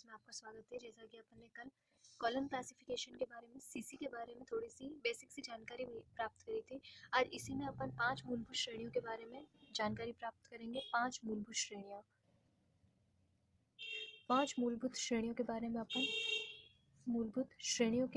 Class में आपका स्वागत है। जैसा कि अपन ने कल कॉलम क्लासिफिकेशन के बारे में, सीसी के बारे में थोड़ी सी बेसिक सी जानकारी प्राप्त करी थी। आज इसी में अपन 5 मूलभूत श्रेणियों के बारे में जानकारी प्राप्त करेंगे। 5 मूलभूत श्रेणियाँ, 5 मूलभूत श्रेणियों के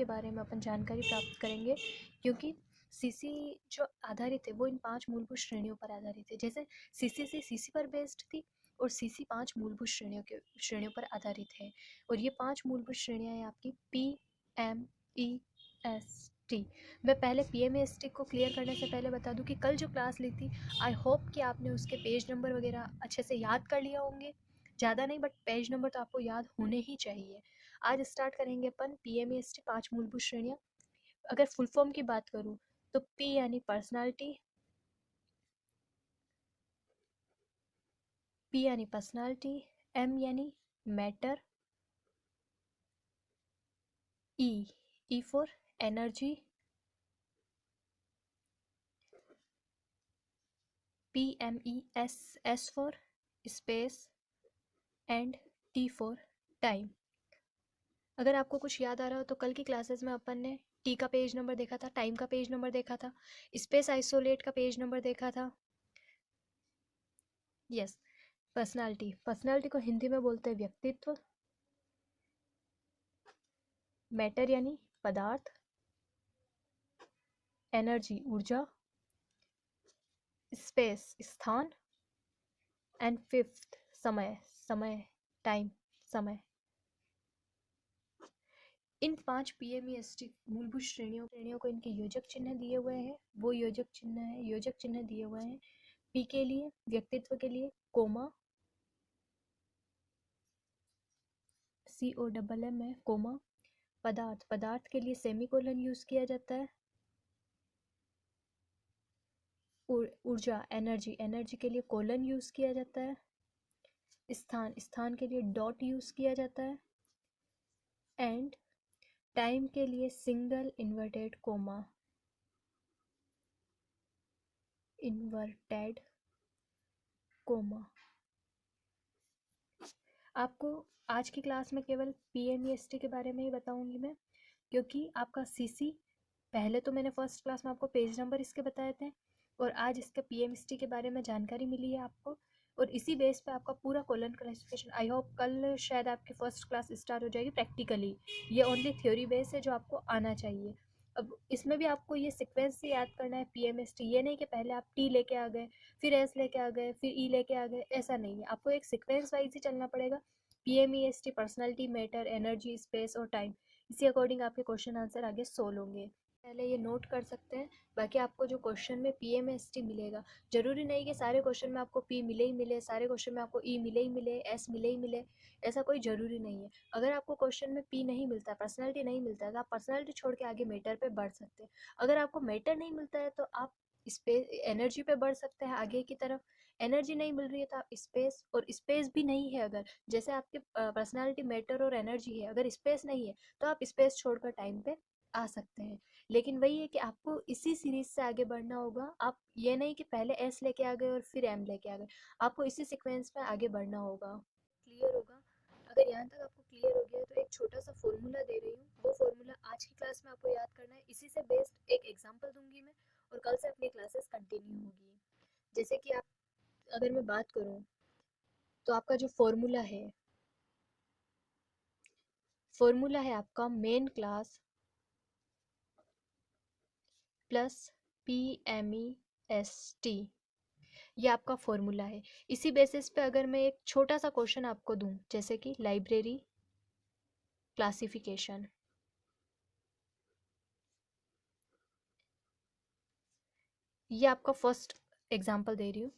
बारे में अपन जानकारी प्राप्त करेंगे, क्योंकि सीसी जो आधारित है वो इन 5 मूलभूत श्रेणियों पर आधारित है। जैसे सीसी पर बेस्ड थी और सीसी 5 मूलभूत श्रेणियों पर आधारित है। और ये 5 मूलभूत श्रेणियां हैं आपकी PMEST। मैं पहले PMEST को क्लियर करने से पहले बता दूं कि कल जो क्लास ली थी, आई होप कि आपने उसके पेज नंबर वगैरह अच्छे से याद कर लिया होंगे। ज़्यादा नहीं, बट पेज नंबर तो आपको याद होने ही चाहिए। आज स्टार्ट करेंगे अपन PMEST 5 मूलभूत श्रेणियाँ। अगर फुल फॉर्म की बात करूँ तो P यानी पर्सनालिटी, M यानी matter, E for energy, S for space and T for time. अगर आपको कुछ याद आ रहा हो तो कल की क्लासेस में अपन ने टी का पेज नंबर देखा था, टाइम का पेज नंबर देखा था, स्पेस आइसोलेट का पेज नंबर देखा था। यस, पर्सनालिटी को हिंदी में बोलते हैं व्यक्तित्व, मैटर यानी पदार्थ, एनर्जी ऊर्जा, स्पेस स्थान एंड फिफ्थ टाइम समय। इन 5 PMEST मूलभूत श्रेणियों को इनके योजक चिन्ह दिए हुए हैं। वो योजक चिन्ह दिए हुए हैं। P के लिए, व्यक्तित्व के लिए कोमा, COMM है कोमा। पदार्थ के लिए सेमीकोलन यूज किया जाता है। ऊर्जा एनर्जी के लिए कोलन यूज किया जाता है। स्थान के लिए डॉट यूज किया जाता है। एंड टाइम के लिए सिंगल इन्वर्टेड कोमा। आपको आज की क्लास में केवल PMEST के बारे में ही बताऊंगी मैं, क्योंकि आपका सीसी पहले तो मैंने फर्स्ट क्लास में आपको पेज नंबर इसके बताए थे, और आज इसके PMEST के बारे में जानकारी मिली है आपको, और इसी बेस पे आपका पूरा कॉलम क्लासिफिकेशन, आई होप कल शायद आपकी फर्स्ट क्लास स्टार्ट हो जाएगी प्रैक्टिकली। ये ओनली थ्योरी बेस है जो आपको आना चाहिए। अब इसमें भी आपको ये सीक्वेंस से याद करना है PMEST। ये नहीं कि पहले आप T लेके आ गए, फिर S लेके आ गए, फिर E लेके आ गए, ऐसा नहीं है। आपको एक सीक्वेंस वाइज ही चलना पड़ेगा। PMEST personality, matter, energy, space और टाइम, इसी अकॉर्डिंग आपके क्वेश्चन आंसर आगे सोल्व होंगे। पहले ये नोट कर सकते हैं। बाकी आपको जो क्वेश्चन में PMEST मिलेगा, जरूरी नहीं कि सारे क्वेश्चन में आपको P मिले ही मिले, सारे क्वेश्चन में आपको E मिले ही मिले, S मिले ही मिले, ऐसा कोई जरूरी नहीं है। अगर आपको क्वेश्चन में P नहीं मिलता, पर्सनालिटी नहीं मिलता है, तो आप पर्सनालिटी छोड़ के आगे मैटर पे बढ़ सकते हैं। अगर आपको मैटर नहीं मिलता है तो आप स्पेस एनर्जी पे बढ़ सकते हैं आगे की तरफ। एनर्जी नहीं मिल रही है तो आप स्पेस, और स्पेस भी नहीं है अगर, जैसे आपके पर्सनालिटी, मैटर और एनर्जी है, अगर स्पेस नहीं है तो आप स्पेस छोड़कर टाइम पे आ सकते हैं। लेकिन वही है कि आपको इसी सीरीज से आगे बढ़ना होगा। आप ये नहीं कि पहले S लेके आ गए और फिर M लेके आ गए, आपको इसी सीक्वेंस में आगे बढ़ना होगा। क्लियर होगा? अगर यहाँ तक आपको क्लियर हो गया तो एक छोटा सा फॉर्मूला दे रही हूँ, वो फॉर्मूला आज की क्लास में आपको याद करना है। इसी से बेस्ड एक एग्जांपल दूंगी मैं, और कल से अपनी क्लासेस कंटिन्यू होगी। जैसे कि आप, अगर मैं बात करूँ तो आपका जो फॉर्मूला है आपका मेन क्लास प्लस PMEST, ये आपका फॉर्मूला है। इसी बेसिस पे अगर मैं एक छोटा सा क्वेश्चन आपको दूं, जैसे कि लाइब्रेरी क्लासिफिकेशन, ये आपका फर्स्ट एग्जांपल दे रही हूँ।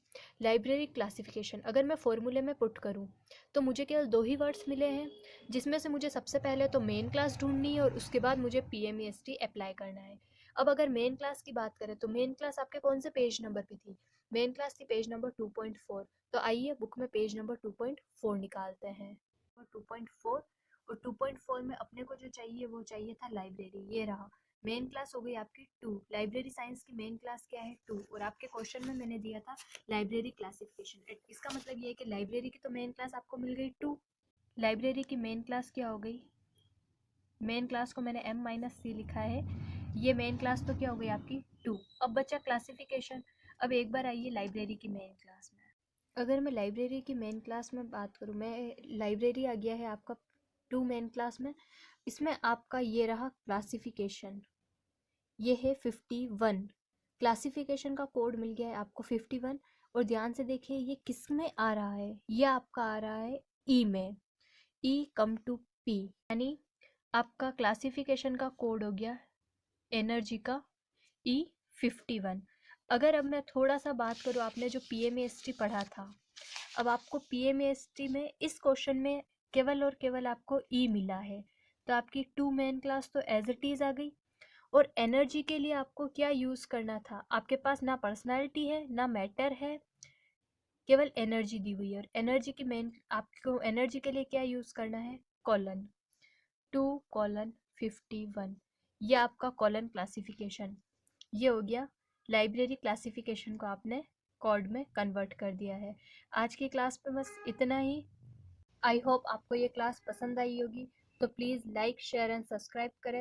लाइब्रेरी क्लासिफिकेशन अगर मैं फॉर्मूले में पुट करूँ तो मुझे केवल 2 ही वर्ड्स मिले हैं, जिसमें से मुझे सबसे पहले तो मेन क्लास ढूंढनी है और उसके बाद मुझे PMEST अप्लाई करना है। अब अगर मेन क्लास की बात करें तो मेन क्लास आपके कौन से पेज नंबर पे थी? मेन क्लास थी पेज नंबर 2.4। तो आइए बुक में पेज नंबर 2.4 निकालते हैं। 2.4, और 2.4 में अपने को जो चाहिए वो चाहिए था लाइब्रेरी। ये रहा मेन क्लास, हो गई आपकी 2। लाइब्रेरी साइंस की मेन क्लास क्या है? 2। और आपके क्वेश्चन में मैंने दिया था लाइब्रेरी क्लासिफिकेशन। इसका मतलब ये है कि लाइब्रेरी की तो मेन क्लास आपको मिल गई 2, लाइब्रेरी की मेन क्लास क्या हो गई, मेन क्लास को मैंने m-c लिखा है, ये मेन क्लास तो क्या हो गई आपकी 2। अब बचा क्लासिफिकेशन। अब एक बार आइए लाइब्रेरी की मेन क्लास में। अगर मैं लाइब्रेरी की मेन क्लास में बात करूँ, मैं लाइब्रेरी आ गया है आपका 2 मेन क्लास में। इसमें आपका ये रहा क्लासिफिकेशन, ये है 51। क्लासिफिकेशन का कोड मिल गया है आपको 51। और ध्यान से देखिए ये किस में आ रहा है, ये आपका आ रहा है ई में, ई कम टू पी, यानी आपका क्लासिफिकेशन का कोड हो गया एनर्जी का E51। अगर अब मैं थोड़ा सा बात करूँ, आपने जो PMAST पढ़ा था, अब आपको PMAST में इस क्वेश्चन में केवल और केवल आपको E मिला है, तो आपकी 2 मेन क्लास तो एज इट इज़ आ गई। और एनर्जी के लिए आपको क्या यूज़ करना था, आपके पास ना पर्सनालिटी है ना मैटर है, केवल एनर्जी दी हुई है। और एनर्जी की मेन, आपको एनर्जी के लिए क्या यूज़ करना है, कॉलन 2:51। ये आपका कॉलन क्लासिफिकेशन, ये हो गया लाइब्रेरी क्लासिफिकेशन को आपने कॉर्ड में कन्वर्ट कर दिया है। आज की क्लास में बस इतना ही। आई होप आपको ये क्लास पसंद आई होगी, तो please like share and subscribe करें।